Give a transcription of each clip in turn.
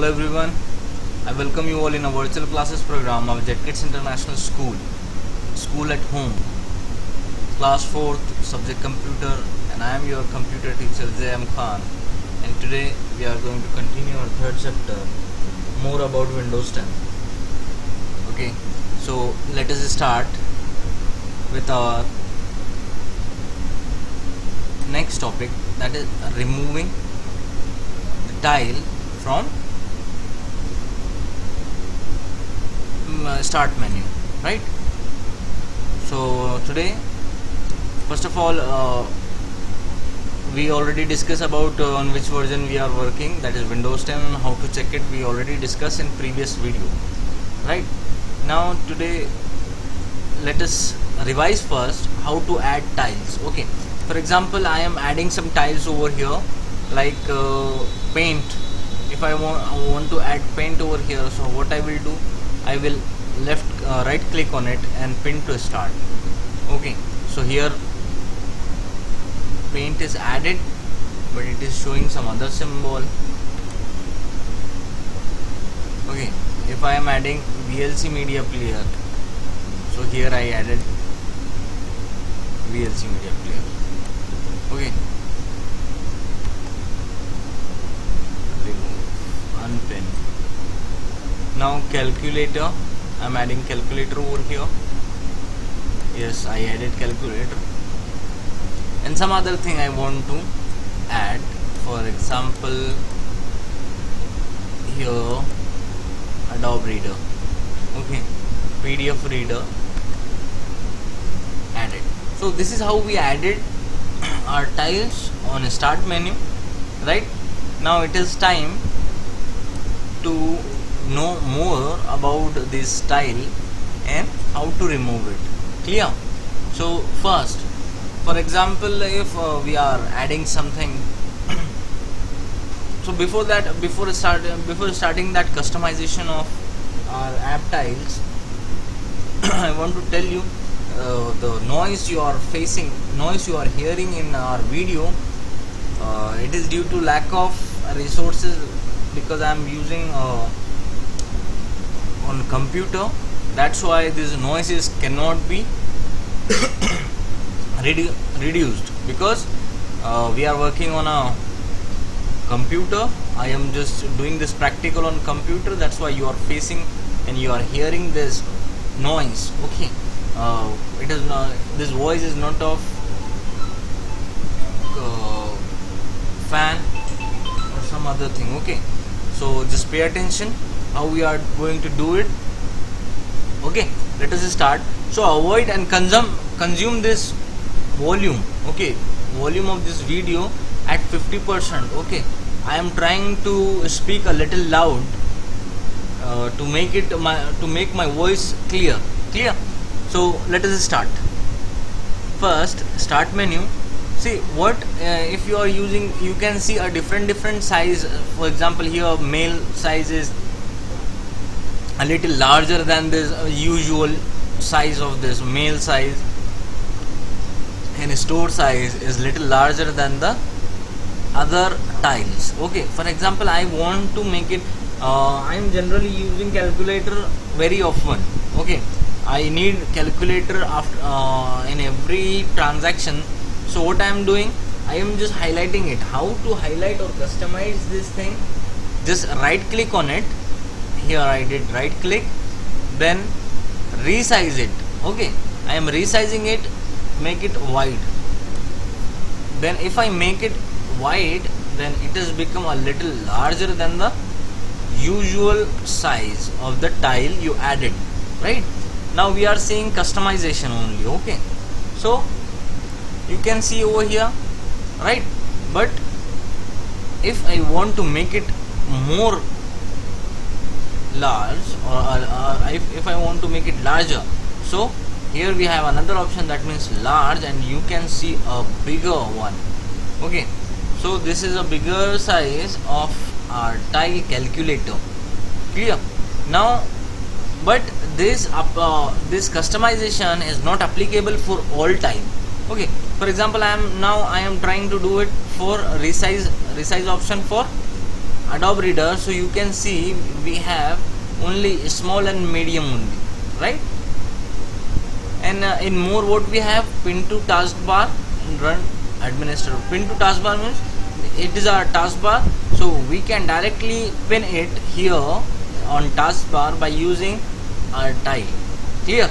Hello everyone, I welcome you all in a virtual classes program of JetKids International School at Home, Class 4th, Subject Computer, and I am your computer teacher J.M. Khan, and today we are going to continue our third chapter, more about Windows 10. Okay, so let us start with our next topic, that is removing the tile from start menu, right? So today, first of all, we already discussed about on which version we are working, that is Windows 10, and how to check it we already discussed in previous video, right? Now today let us revise first how to add tiles. Okay, for example, I am adding some tiles over here, like paint. If I want to add paint over here, so what I will do, I will right click on it and pin to start. Okay, so here paint is added, but it is showing some other symbol. Okay, if I am adding VLC media player, so here I added VLC media player. Okay, remove, unpin. Now calculator, I am adding calculator over here. Yes, I added calculator, and some other thing I want to add. For example, here Adobe Reader. Okay, PDF reader added. So this is how we added our tiles on a start menu, right? Now it is time to know more about this tile and how to remove it. Clear? So first, for example, if we are adding something, so before starting that customization of our app tiles, I want to tell you the noise you are hearing in our video, it is due to lack of resources, because I am using on computer. That's why these noises cannot be reduced, because we are working on a computer. I am just doing this practical on computer. That's why you are facing and you are hearing this noise. Okay, it is not, this voice is not of fan or some other thing. Okay, so just pay attention how we are going to do it. Okay, let us start. So avoid and consume this volume. Okay, volume of this video at 50%. Okay, I am trying to speak a little loud to make my voice clear. So let us start. First, start menu. See what if you are using, you can see a different size. For example, here male size is a little larger than this usual size of this male size, and store size is little larger than the other tiles. Okay, for example, I want to make it, I am generally using calculator very often. Okay, I need calculator after in every transaction. So what I am doing, I am just highlighting it. How to highlight or customize this thing? Just right click on it. Here I did right click, then resize it. Okay, I am resizing it, make it wide. Then if I make it wide, then it has become a little larger than the usual size of the tile you added, right? Now we are seeing customization only. Okay, so you can see over here, right? But if I want to make it more large, or if I want to make it larger, so here we have another option, that means large, and you can see a bigger one. Okay, so this is a bigger size of our tile calculator. Clear? Now, but this customization is not applicable for all time. Okay, for example, I am trying to do it for resize option for Adobe Reader, so you can see we have only small and medium only, right? And in more, what we have, pin to taskbar and run administrator. Pin to taskbar means it is our taskbar, so we can directly pin it here on taskbar by using our tile. Clear?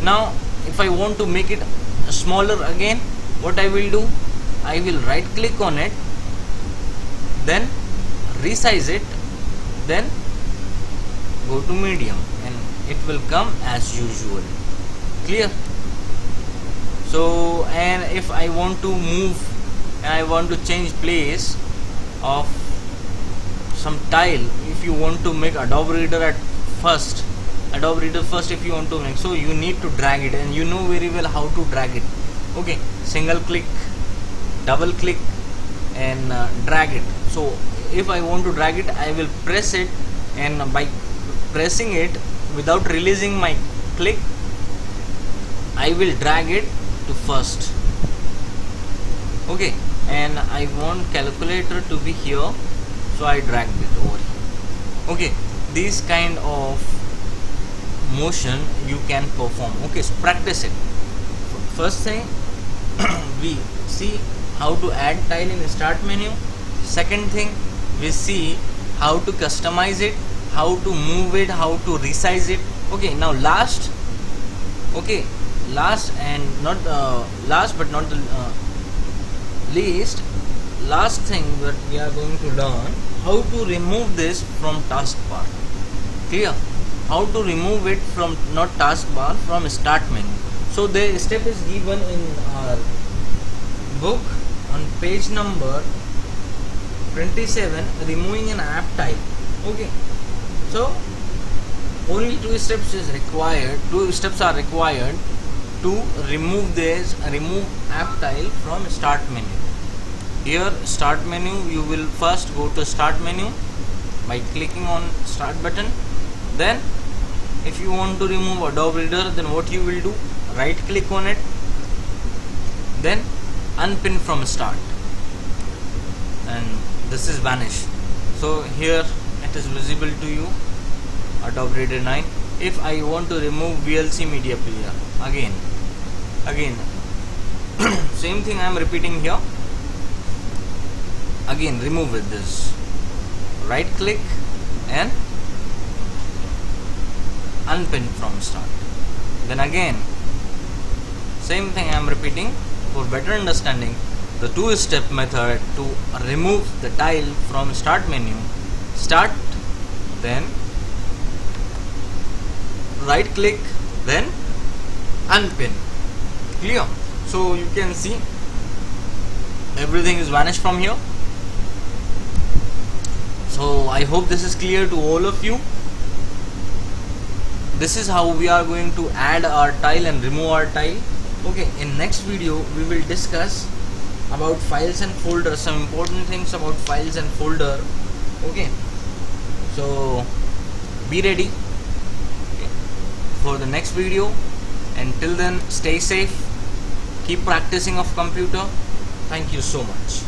Now if I want to make it smaller again, what I will do, I will right click on it, then resize it, then go to medium, and it will come as usual. Clear? So, and if I want to move and I want to change place of some tile, if you want to make Adobe Reader at first, if you want to make, so you need to drag it, and you know very well how to drag it. Okay, single click, double click, and drag it. So if I want to drag it, I will press it, and by pressing it without releasing my click, I will drag it to first. Okay, and I want calculator to be here, so I dragged it over here. Okay, this kind of motion you can perform. Okay, so practice it. First thing, we see how to add tile in the start menu. Second thing, we see how to customize it, how to move it, how to resize it. Okay, now last and not last but not the least, last thing that we are going to learn, how to remove this from taskbar. Clear? How to remove it from not taskbar, from start menu. So the step is given in our book on page number 27, removing an app tile. Okay, so only two steps are required to remove app tile from start menu. Here start menu, you will first go to start menu by clicking on start button. Then if you want to remove Adobe Reader, then what you will do, right click on it, then unpin from start, and this is vanish. So here it is visible to you, Adobe Reader 9. If I want to remove VLC media player, again same thing I am repeating here. Again remove with this, right click and unpin from start. Then again same thing I am repeating. For better understanding, the two-step method to remove the tile from start menu: start, then right click, then unpin. Clear? So you can see everything is vanished from here. So I hope this is clear to all of you. This is how we are going to add our tile and remove our tile. Okay, in next video we will discuss about files and folders, some important things about files and folder. Okay, so be ready for the next video. Until then, stay safe, keep practicing of computer. Thank you so much.